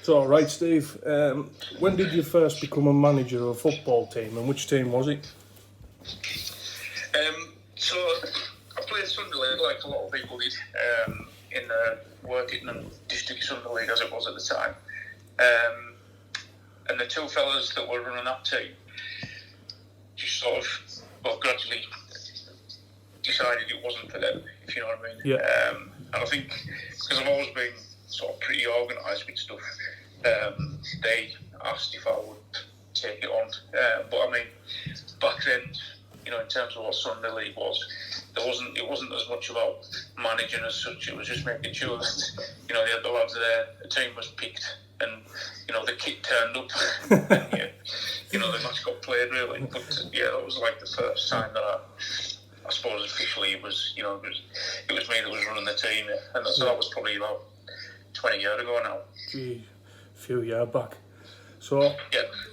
So, right, Steve, when did you first become a manager of a football team, and which team was it? So, I played Sunday League like a lot of people did, in Workington District Sunday League as it was at the time. And the two fellas that were running that team just sort of, gradually decided it wasn't for them, if you know what I mean. Yeah. And I think, because I've always been sort of pretty organised with stuff, they asked if I would take it on. But I mean, back then, in terms of what Sunday League was, it wasn't as much about managing as such. It was just making sure that, they had the lads there, the team was picked, and, the kit turned up, and, the match got played, really. But, that was like the first time that I suppose officially it was me that was running the team, and so that was probably about 20 years ago now. Gee, a few years back. So,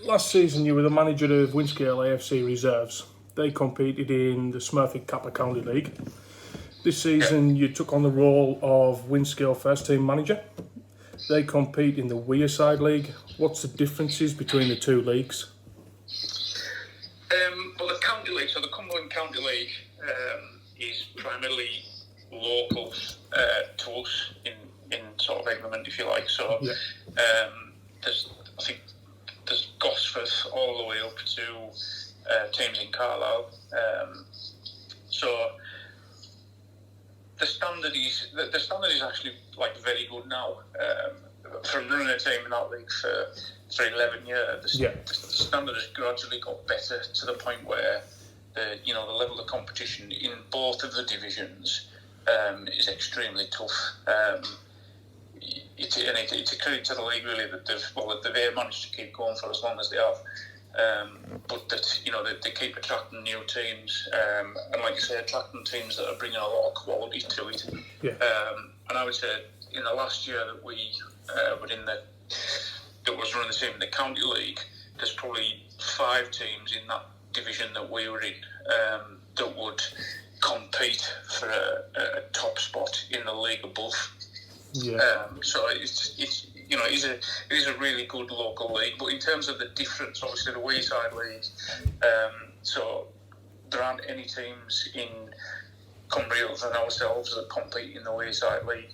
last season you were the manager of Windscale AFC Reserves. They competed in the Smurfit Kappa County League. This season you took on the role of Windscale First Team Manager. They compete in the Wearside League. What's the differences between the two leagues? Well, the County League, so the Cumberland County League, is primarily local to us in sort of England, if you like. So there's Gosforth all the way up to teams in Carlisle. So the standard is actually like very good now. From running a team in that league for 11 years, the standard has gradually got better to the point where the level of competition in both of the divisions is extremely tough. It's a credit to the league really that they've managed to keep going for as long as they have. But that they keep attracting new teams, and like you say, attracting teams that are bringing a lot of quality to it. And I would say in the last year that we were that was running the team in the county league, there's probably 5 teams in that division that we were in that would compete for a top spot in the league above. So it is a really good local league. But in terms of the difference, obviously the Wearside League, so there aren't any teams in Cumbria other than ourselves that compete in the Wearside League,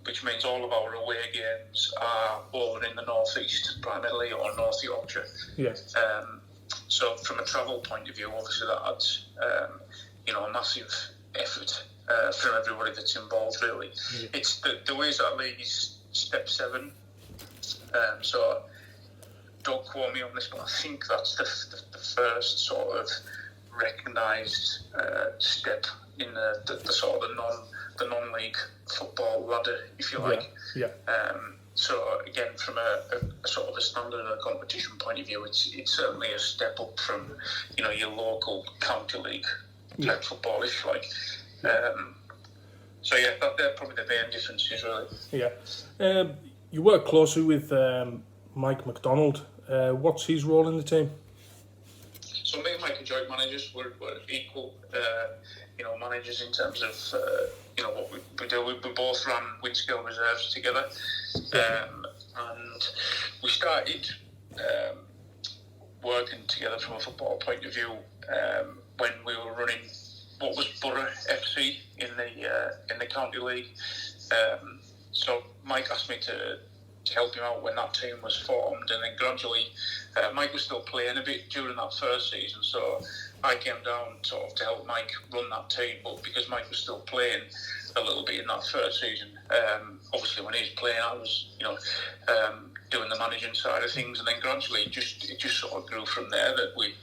which means all of our away games are over in the North East primarily, or North Yorkshire. So from a travel point of view, obviously that adds a massive effort from everybody that's involved, really. It's the Wearside League is step 7, so don't quote me on this, but I think that's the first sort of recognised step in the sort of the non-league football ladder, if you like. So again, from a sort of a standard and a competition point of view, it's certainly a step up from your local county league type football, if you like. So they're probably the main differences, really. You work closely with Mike McDonald. What's his role in the team? So me and Mike are joint managers. We're equal, managers in terms of what we do. We both ran Windscale Reserves together, and we started working together from a football point of view when we were running what was Borough FC in the county league. So Mike asked me to help him out when that team was formed, and then gradually Mike was still playing a bit during that first season, so I came down sort of to help Mike run that team. But because Mike was still playing a little bit in that first season, obviously when he was playing, I was doing the managing side of things, and then gradually it just sort of grew from there that we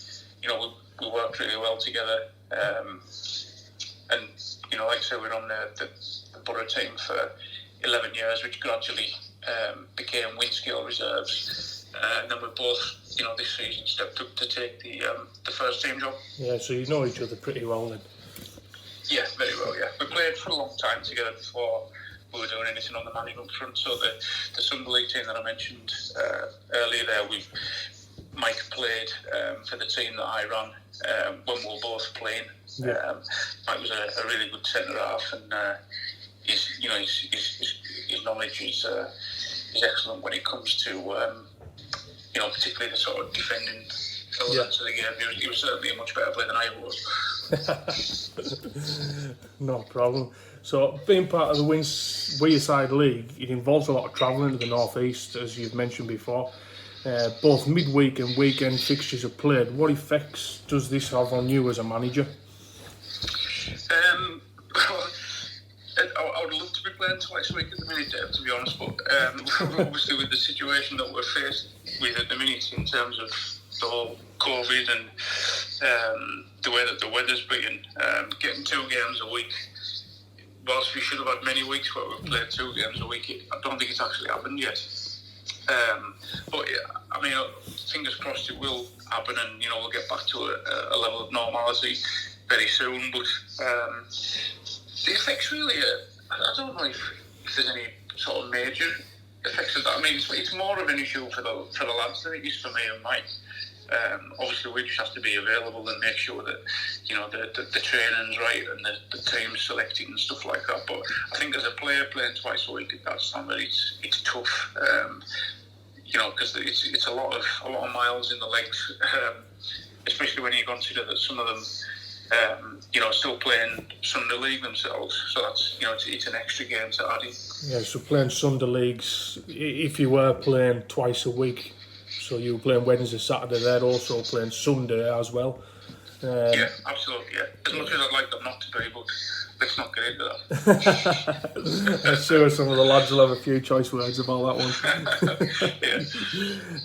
worked really well together. And like I say, we were on the Borough team for 11 years, which gradually became Windscale Reserves, and then we both, this season stepped up to take the first team job. So you know each other pretty well then. Yeah, very well. Yeah, we played for a long time together before we were doing anything on the management front. So the Sunday League team that I mentioned earlier there, Mike played for the team that I ran when we were both playing. Mike was a really good centre half, and his knowledge is excellent when it comes to particularly the sort of defending elements of the game. He was certainly a much better player than I was. No problem. So, being part of the Wearside League, it involves a lot of travelling to the North East, as you've mentioned before. Both midweek and weekend fixtures are played. What effects does this have on you as a manager? I would love to be playing twice a week at the minute, Dave, to be honest, but obviously with the situation that we're faced with at the minute in terms of the whole COVID and the way that the weather's been, getting 2 games a week, whilst we should have had many weeks where we've played 2 games a week, I don't think it's actually happened yet. But I mean, fingers crossed it will happen, and we'll get back to a level of normality very soon. But the effects really, I don't know if there's any sort of major effects of that. I mean, it's more of an issue for the lads than it is for me and Mike. Obviously, we just have to be available and make sure that the training's right and the team's selected and stuff like that. But I think as a player playing twice a week at that standard, it's tough. Because it's a lot of miles in the legs, especially when you consider that some of them, still playing Sunday League themselves. So that's it's an extra game to add in. Yeah, so playing Sunday Leagues, if you were playing twice a week, so you were playing Wednesday, Saturday, they're also playing Sunday as well. Yeah, absolutely. Yeah, as much as I'd like them not to be, but let's not get into that. I'm sure some of the lads will have a few choice words about that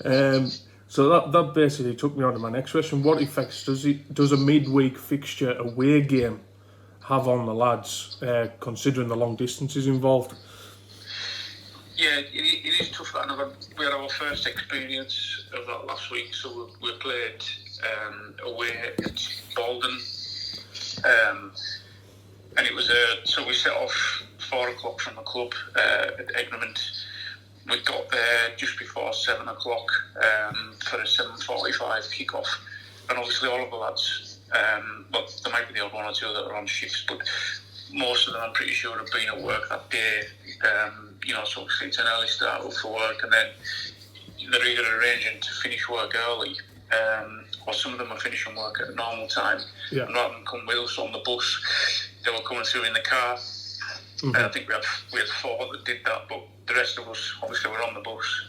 one. So that basically took me on to my next question. What effects does a midweek fixture away game have on the lads, considering the long distances involved? Yeah, it is tough. We had our first experience of that last week, so we played away at Bolden, and it was so we set off 4 o'clock from the club at Egremont. We got there just before 7 o'clock for a 7:45 kick-off, and obviously all of the lads, well, there might be the odd one or two that are on shifts, but most of them I'm pretty sure have been at work that day. So obviously it's an early start up for work, and then they're either arranging to finish work early, or some of them are finishing work at a normal time. Yeah. And rather than come with us on the bus, they were coming through in the car. Mm-hmm. I think we had 4 that did that, but the rest of us obviously were on the bus.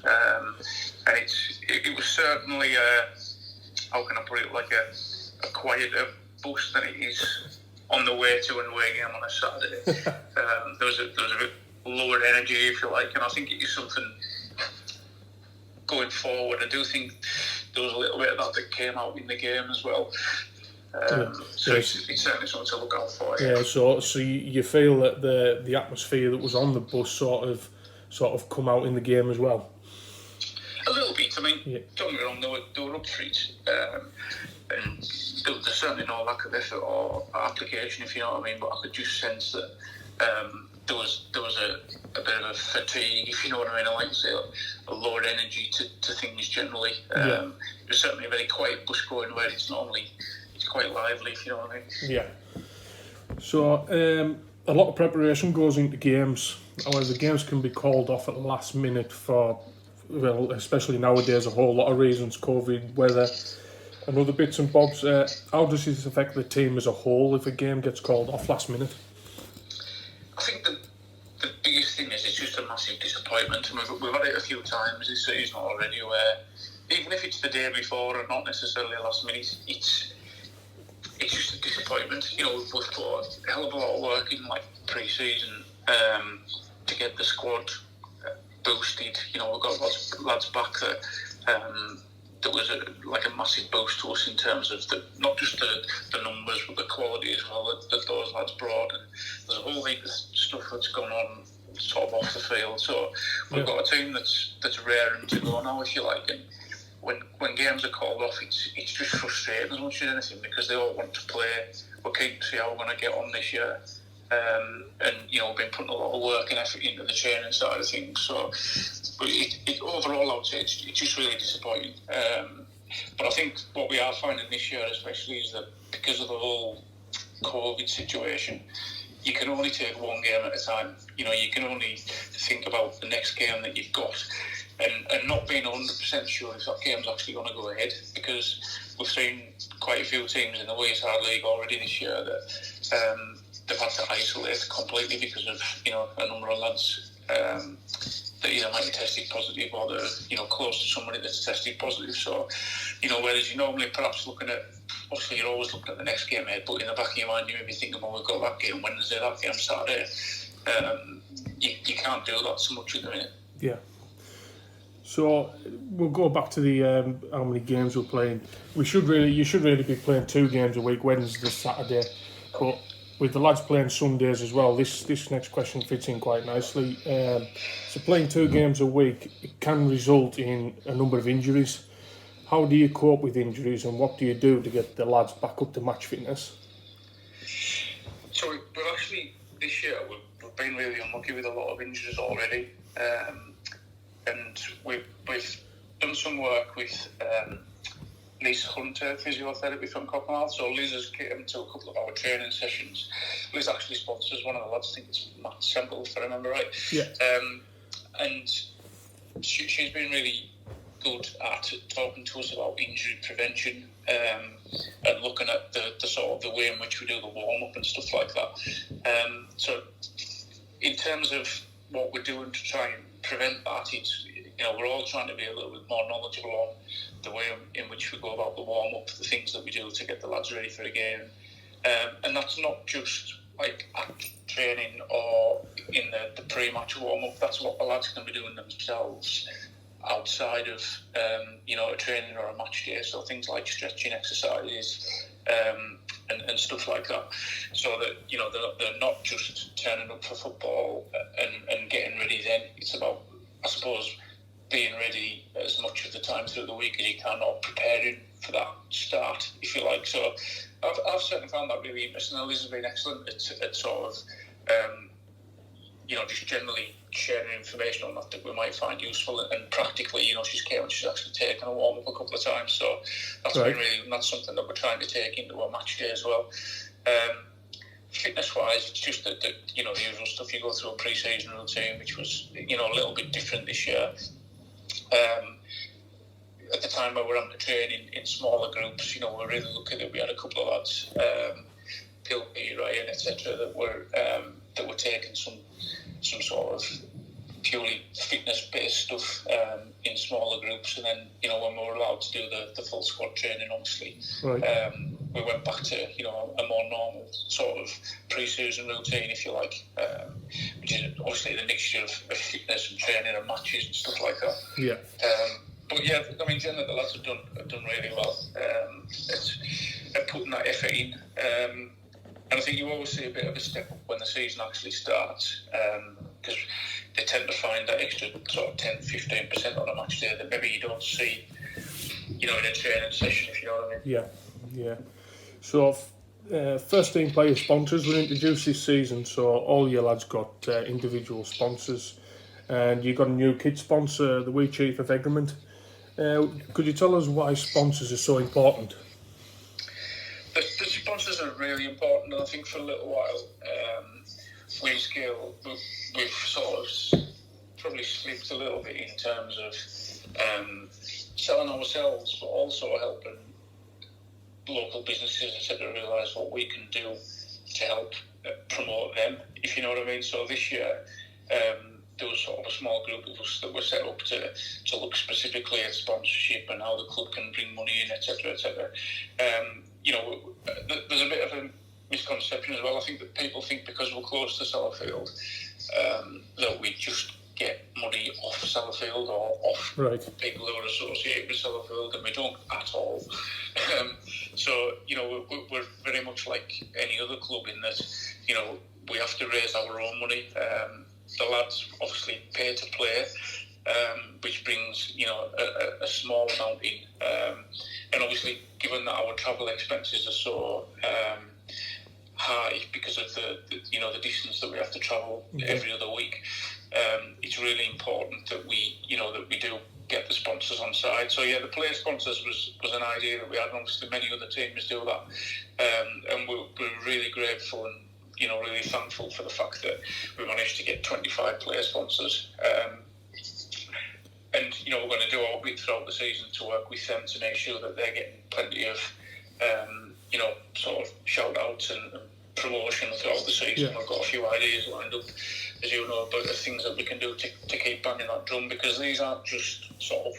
And it was certainly how can I put it, like a quieter bus than it is on the way to an away game on a Saturday. There was a bit lower energy, if you like, and I think it is something going forward. I do think there was a little bit of that came out in the game as well. So it's certainly something to look out for. Yeah. So you feel that the atmosphere that was on the bus sort of come out in the game as well? A little bit. I mean, don't get me wrong, they were up for it, and there's certainly no lack of effort or application, if you know what I mean. But I could just sense that there was a bit of a fatigue, if you know what I mean. I like to say a lower energy to things generally. It was certainly a very quiet bus going where it's quite lively, if you know what I mean. Yeah. So a lot of preparation goes into games. However, the games can be called off at the last minute for, well, especially nowadays, a whole lot of reasons: COVID, weather, and other bits and bobs. How does this affect the team as a whole if a game gets called off last minute? I think the biggest thing is it's just a massive disappointment. And we've had it a few times this season already, where even if it's the day before and not necessarily last minute, it's just a disappointment. We've put a hell of a lot of work in pre-season to get the squad boosted. We've got lads back that was a massive boost to us in terms of not just the numbers but the quality as well that those lads brought. And there's a whole heap of stuff that's gone on sort of off the field. So we've got a team that's raring to go now, if you like. And when games are called off, it's just frustrating as much as anything, because they all want to play. We're keen to see how we're going to get on this year. And we've been putting a lot of work and effort into the training side of things. So, but overall, I would say it's just really disappointing. But I think what we are finding this year, especially, is that because of the whole COVID situation, you can only take one game at a time. You can only think about the next game that you've got, and not being 100% sure if that game's actually going to go ahead, because we've seen quite a few teams in the Weasard League already this year that they've had to isolate completely because of a number of lads that either might be tested positive or they're close to somebody that's tested positive. So whereas you're normally perhaps looking at, obviously you're always looking at the next game ahead, but in the back of your mind you may be thinking, well, we've got that game Wednesday, that game Saturday. You can't do that so much at the minute. Yeah. So we'll go back to the how many games we're playing. You should really be playing 2 games a week, Wednesday, Saturday. But with the lads playing Sundays as well, this next question fits in quite nicely. So playing 2 games a week, it can result in a number of injuries. How do you cope with injuries, and what do you do to get the lads back up to match fitness? So we've actually, this year, we've been really unlucky with a lot of injuries already. And we've done some work with Liz Hunter, physiotherapy from Cockermouth. So Liz has came to a couple of our training sessions. Liz actually sponsors one of the lads, I think it's Matt Semple, if I remember right. Yeah. And she's been really good at talking to us about injury prevention and looking at the sort of the way in which we do the warm-up and stuff like that. So in terms of what we're doing to try and prevent that, it's, we're all trying to be a little bit more knowledgeable on the way in which we go about the warm-up, the things that we do to get the lads ready for a game. And that's not just like at training or in the pre-match warm-up. That's what the lads can be doing themselves outside of a training or a match day. So things like stretching exercises and stuff like that, so that they're not just turning up for football and getting ready. Then it's about, I suppose, being ready as much of the time through the week as you can, or preparing for that start, if you like. So I've certainly found that really interesting. Liz has been excellent at sort of just generally sharing information on that we might find useful, and practically, she's actually taken a warm up a couple of times. So that's right. been really, that's something that we're trying to take into a match day as well. Fitness wise, it's just that the usual stuff. You go through a pre-season routine, which was a little bit different this year. At the time where we're having to train in smaller groups, we're really lucky that we had a couple of lads, Pilkey, Ryan, etc., that were taking some sort of purely fitness-based stuff in smaller groups, and then when we were allowed to do the full squad training, obviously, right. We went back to a more normal sort of pre-season routine, if you like, which is obviously the mixture of fitness and training and matches and stuff like that. Yeah. But yeah, I mean, generally the lads have done really well. It's putting that effort in. And I think you always see a bit of a step up when the season actually starts, because they tend to find that extra sort of 10-15% on a match day that maybe you don't see, in a training session, if you know what I mean. Yeah. So, first team player sponsors were introduced this season, so all your lads got individual sponsors, and you got a new kid sponsor, the Wee Chief of Egremont. Could you tell us why sponsors are so important? The sponsors are really important, and I think for a little while, we've sort of probably slipped a little bit in terms of selling ourselves, but also helping local businesses, etc., realise what we can do to help promote them, if you know what I mean. So this year, there was sort of a small group of us that were set up to look specifically at sponsorship and how the club can bring money in, etc., etc. There's a bit of a misconception as well. I think that people think because we're close to Sellafield that we just get money off Sellafield or off people who are associated with Sellafield, and we don't at all. So we're very much like any other club in that we have to raise our own money. The lads obviously pay to play, which brings a small amount in, and obviously given that our travel expenses are so high because of the distance that we have to travel every other week, it's really important that we do get the sponsors on side. So yeah, the player sponsors was an idea that we had, and obviously many other teams do that, and we're really grateful and really thankful for the fact that we managed to get 25 player sponsors. And we're going to do our bit throughout the season to work with them to make sure that they're getting plenty of, sort of shout outs and promotion throughout the season. Yeah. I've got a few ideas lined up, as you know, about the things that we can do to keep banging that drum, because these aren't just sort of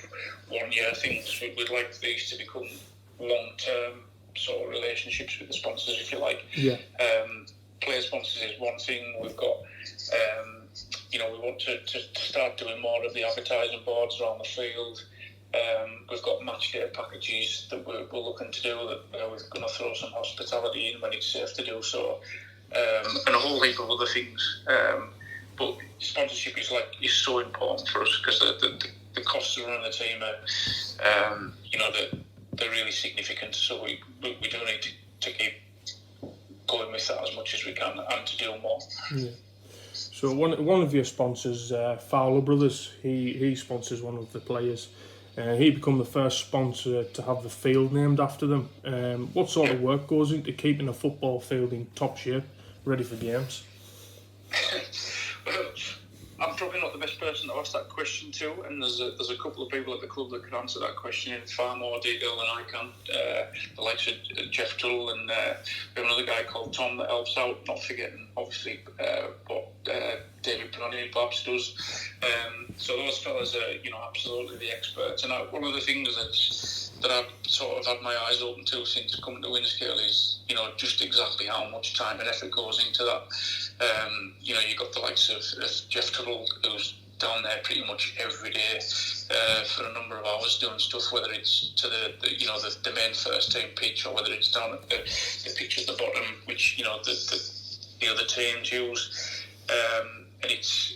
1 year things. We'd like these to become long-term sort of relationships with the sponsors, if you like. Yeah. Player sponsors is one thing. We've got, we want to start doing more of the advertising boards around the field. We've got match day packages that we're looking to do, that we're going to throw some hospitality in when it's safe to do so, and a whole heap of other things. But sponsorship is so important for us, because the costs of running the team are, they're really significant. So we do need to keep going with that as much as we can, and to do more. Yeah. So one of your sponsors, Fowler Brothers, he sponsors one of the players. He became the first sponsor to have the field named after them. What sort of work goes into keeping a football field in top shape, ready for games? Well, I'm probably not the best person to ask that question to, and there's a couple of people at the club that can answer that question in far more detail than I can. The likes of Jeff Tuttle, and we have another guy called Tom that helps out, not forgetting obviously what David Brownie Babs does. So those fellas are absolutely the experts. And one of the things that I've sort of had my eyes open to since coming to Windscale is just exactly how much time and effort goes into that. You've got the likes of Jeff Tuttle, who's down there pretty much every day for a number of hours doing stuff, whether it's to the main first team pitch, or whether it's down at the pitch at the bottom, which the other teams use. And it's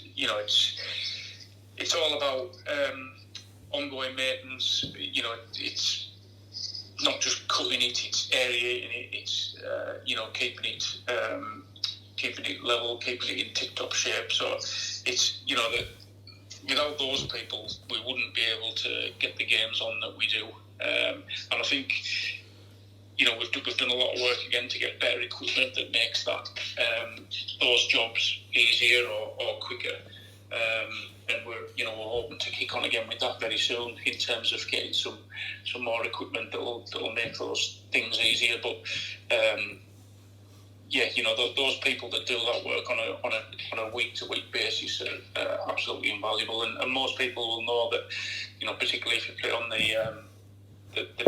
all about ongoing maintenance. It's not just cutting it; it's aerating it. It's keeping it level, keeping it in tip-top shape. So it's that without those people, we wouldn't be able to get the games on that we do. And I think we've done a lot of work again to get better equipment that makes those jobs easier or quicker. And we're hoping to kick on again with that very soon, in terms of getting some more equipment that'll make those things easier. But those people that do that work on a week to week basis are absolutely invaluable. And most people will know that, particularly if you play on the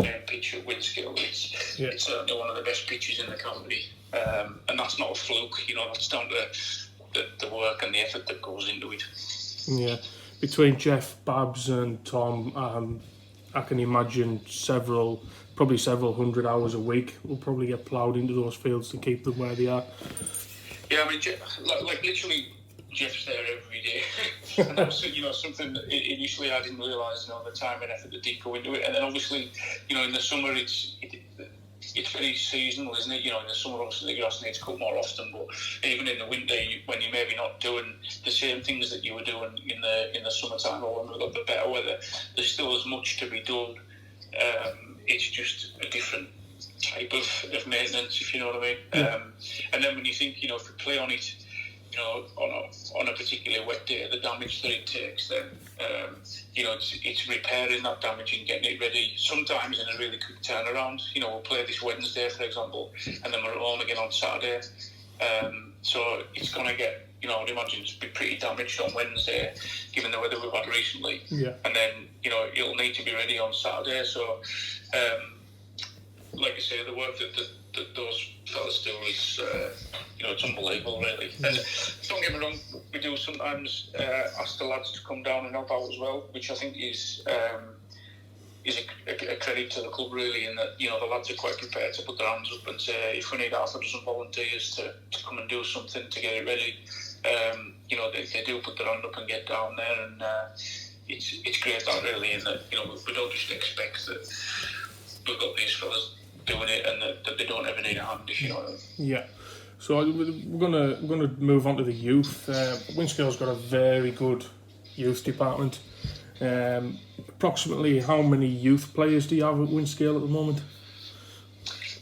main pitch at Windscale, it's certainly one of the best pitches in the county. And that's not a fluke. That's down to the work and the effort that goes into it. Yeah, between Jeff, Babs and Tom, I can imagine probably several hundred hours a week will probably get ploughed into those fields to keep them where they are. Yeah, I mean, literally, Jeff's there every day. And that's something that initially I didn't realise, the time and effort that did go into it. And then obviously, in the summer it's very seasonal, isn't it? In the summer, obviously, the grass needs cut more often, but even in the winter, when you're maybe not doing the same things that you were doing in the summertime, or when we've got the better weather, there's still as much to be done. It's just a different type of maintenance, if you know what I mean. Yeah. And then when you think, if we play on it, on a particularly wet day, the damage that it takes, then it's repairing that damage and getting it ready. Sometimes in a really quick turnaround. We'll play this Wednesday, for example, and then we're at home again on Saturday. So it's going to get, I would imagine, to be pretty damaged on Wednesday, given the weather we've had recently. Yeah. And then it'll need to be ready on Saturday. So, like I say, the work that those fellas do is, it's unbelievable, really. And don't get me wrong, we do sometimes ask the lads to come down and help out as well, which I think is a credit to the club, really, in that, the lads are quite prepared to put their hands up and say, if we need half a dozen volunteers to come and do something to get it ready, they do put their hand up and get down there, and it's great that, really, in that, we don't just expect that we've got these fellas doing it and that they don't ever need a hand, if you know what I mean. Yeah. So we're gonna move on to the youth. Windscale's got a very good youth department. Approximately how many youth players do you have at Windscale at the moment?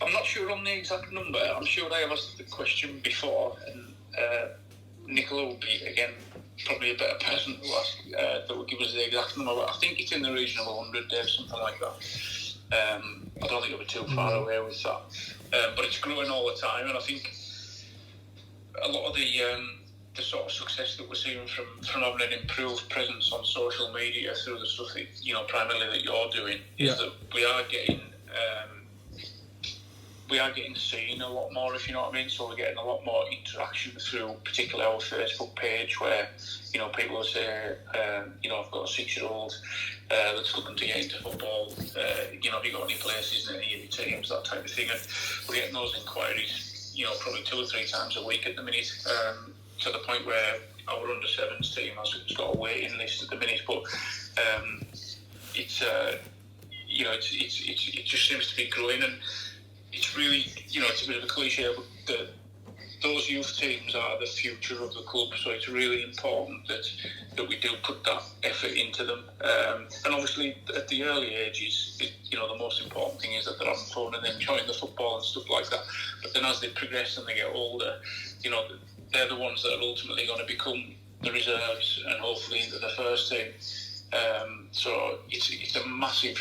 I'm not sure on the exact number. I'm sure I have asked the question before, and Nicola will be, again, probably a better person to ask that will give us the exact number, but I think it's in the region of 100 days, something like that. I don't think it'll be too far away with that. But it's growing all the time, and I think a lot of the sort of success that we're seeing from having an improved presence on social media through the stuff that, primarily that you're doing, is that we are getting seen a lot more, if you know what I mean. So we're getting a lot more interaction through, particularly our Facebook page, where people will say, I've got a 6-year-old that's looking to get into football. Have you got any places in any of your teams, that type of thing. And we're getting those inquiries, probably 2 or 3 times a week at the minute, to the point where our under-7s team has got a waiting list at the minute. But it just seems to be growing, and it's really, it's a bit of a cliche, but those youth teams are the future of the club, so it's really important that we do put that effort into them. And obviously, at the early ages, the most important thing is that they're having fun and enjoying the football and stuff like that. But then as they progress and they get older, they're the ones that are ultimately going to become the reserves and hopefully into the first team. So it's a massive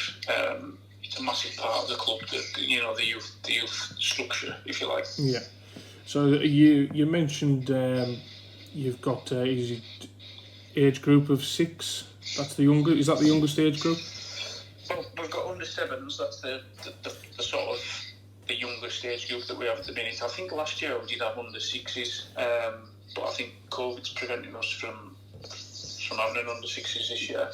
part of the club, the youth structure, if you like. Yeah. So you mentioned you've got age group of 6. That's the younger. Is that the youngest age group? Well, we've got under 7s. That's the sort of the youngest age group that we have at the minute. I think last year we did have under 6s, but I think COVID's preventing us from having an under 6s this year.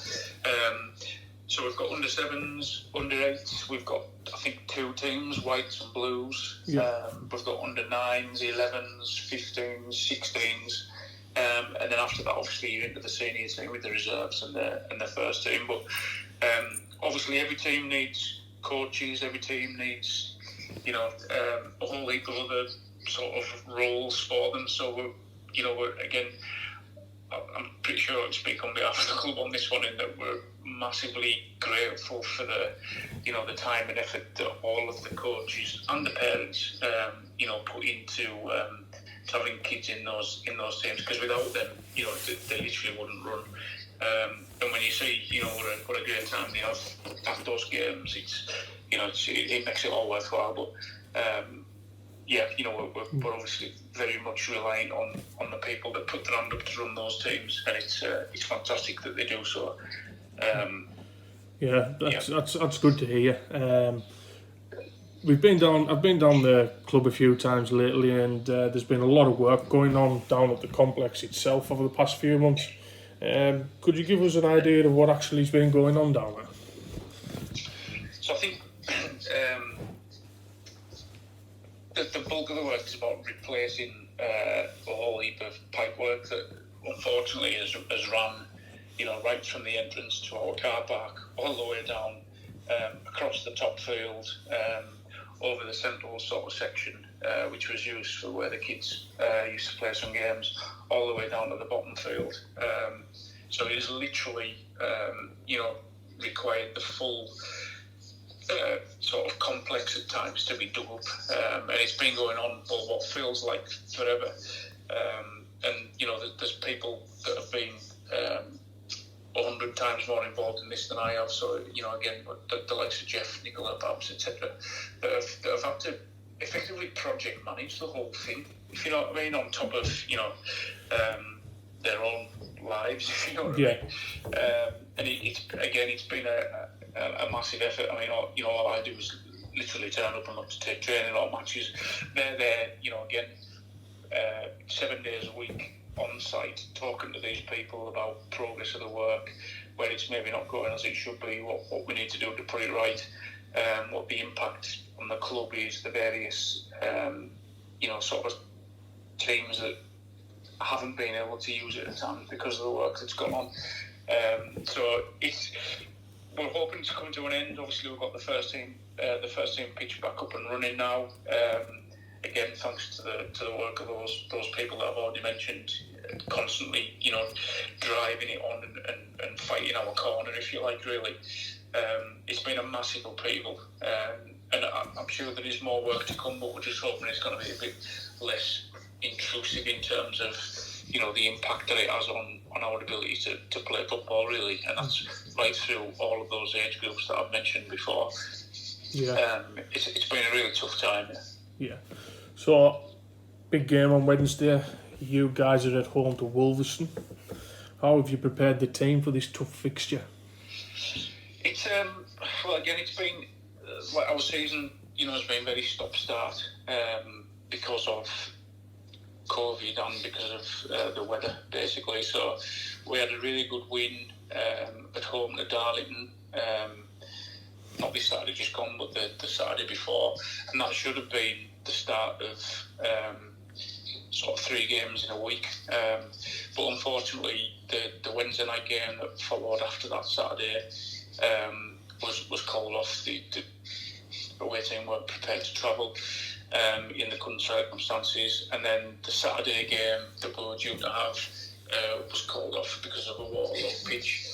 So we've got under 7s, under 8s. We've got, I think, 2 teams, whites and blues. Yeah. We've got under 9s, 11s, 15s, 16s, and then after that, obviously, you're into the senior team with the reserves and the first team. But obviously, every team needs coaches. Every team needs, a whole heap of other sort of roles for them. So we're again, I'm pretty sure I can speak on behalf of the club on this one, in that we're massively grateful for the time and effort that all of the coaches and the parents put into having kids in those teams, because without them they literally wouldn't run. And when you see what a great time they have at those games, it makes it all worthwhile. But we're obviously very much reliant on the people that put their hand up to run those teams, and it's fantastic that they do so. That's good to hear. I've been down the club a few times lately, and there's been a lot of work going on down at the complex itself over the past few months. Could you give us an idea of what actually has been going on down there? So I think the bulk of the work is about replacing a whole heap of pipework that unfortunately has run, right from the entrance to our car park all the way down across the top field, over the central sort of section, which was used for where the kids used to play some games, all the way down to the bottom field. So it is literally, required the full sort of complex at times to be dug up, and it's been going on for what feels like forever. And there's people that have been 100 times more involved in this than I have. So again, the likes of Jeff, Nicola, Babs, etc., that have had to effectively project manage the whole thing, if you know what I mean, on top of their own lives, if you know what I mean. And it's been a massive effort. I mean, all I do is literally turn up and look to take training or matches. They're there, again, 7 days a week on site, talking to these people about progress of the work, where it's maybe not going as it should be, what we need to do to put it right, what the impact on the club is, the various sort of teams that haven't been able to use it at times because of the work that's gone on. So we're hoping to come to an end. Obviously, we've got the first team pitch back up and running now. Again, thanks to the work of those people that I've already mentioned, constantly, driving it on and fighting our corner, if you like, really. It's been a massive upheaval, and and I'm sure there is more work to come, but we're just hoping it's going to be a bit less intrusive in terms of, you know, the impact that it has on our ability to play football, really. And that's right through all of those age groups that I've mentioned before. Yeah. It's been a really tough time. Yeah. So, big game on Wednesday. You guys are at home to Wolverhampton. How have you prepared the team for this tough fixture? It's well, again, it's been like our season, you know, has been very stop-start because of COVID and because of the weather, basically. So we had a really good win at home to Darlington. Not this Saturday just gone, but the Saturday before, and that should have been the start of sort of 3 games in a week. But unfortunately, the Wednesday night game that followed after that Saturday was called off. The away team weren't prepared to travel in the current circumstances, and then the Saturday game that we were due to have was called off because of a waterlogged pitch.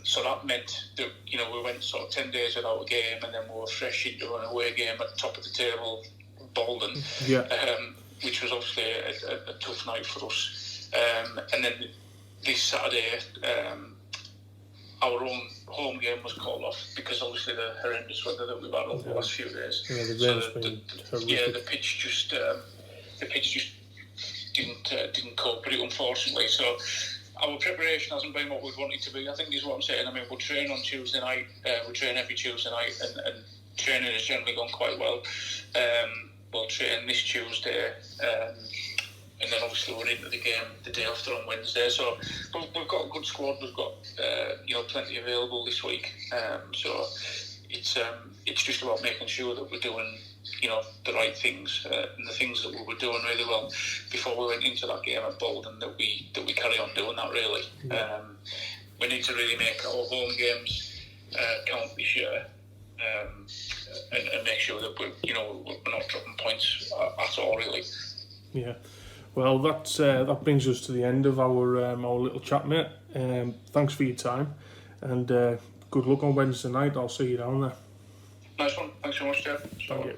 So that meant that, you know, we went sort of 10 days without a game, and then we were fresh into an away game at the top of the table, Bolton, which was obviously a tough night for us. And then this Saturday, our own home game was called off because obviously the horrendous weather that we've had over the last few days. Yeah, the pitch just didn't cope with it, unfortunately. So our preparation hasn't been what we'd want it to be, I think is what I'm saying. I mean, we'll train on Tuesday night. We train every Tuesday night, and training has generally gone quite well. We'll train this Tuesday, and then obviously we're into the game the day after on Wednesday. So we've got a good squad. We've got plenty available this week. So it's just about making sure that we're doing, you know, the right things and the things that we were doing really well before we went into that game at Bolton, that we carry on doing that, really. We need to really make our home games count this year, and make sure that we're not dropping points at all, really. Yeah. Well, that brings us to the end of our little chat, mate. Thanks for your time, and good luck on Wednesday night. I'll see you down there. Nice one. Thanks so much, Jeff. Thank you.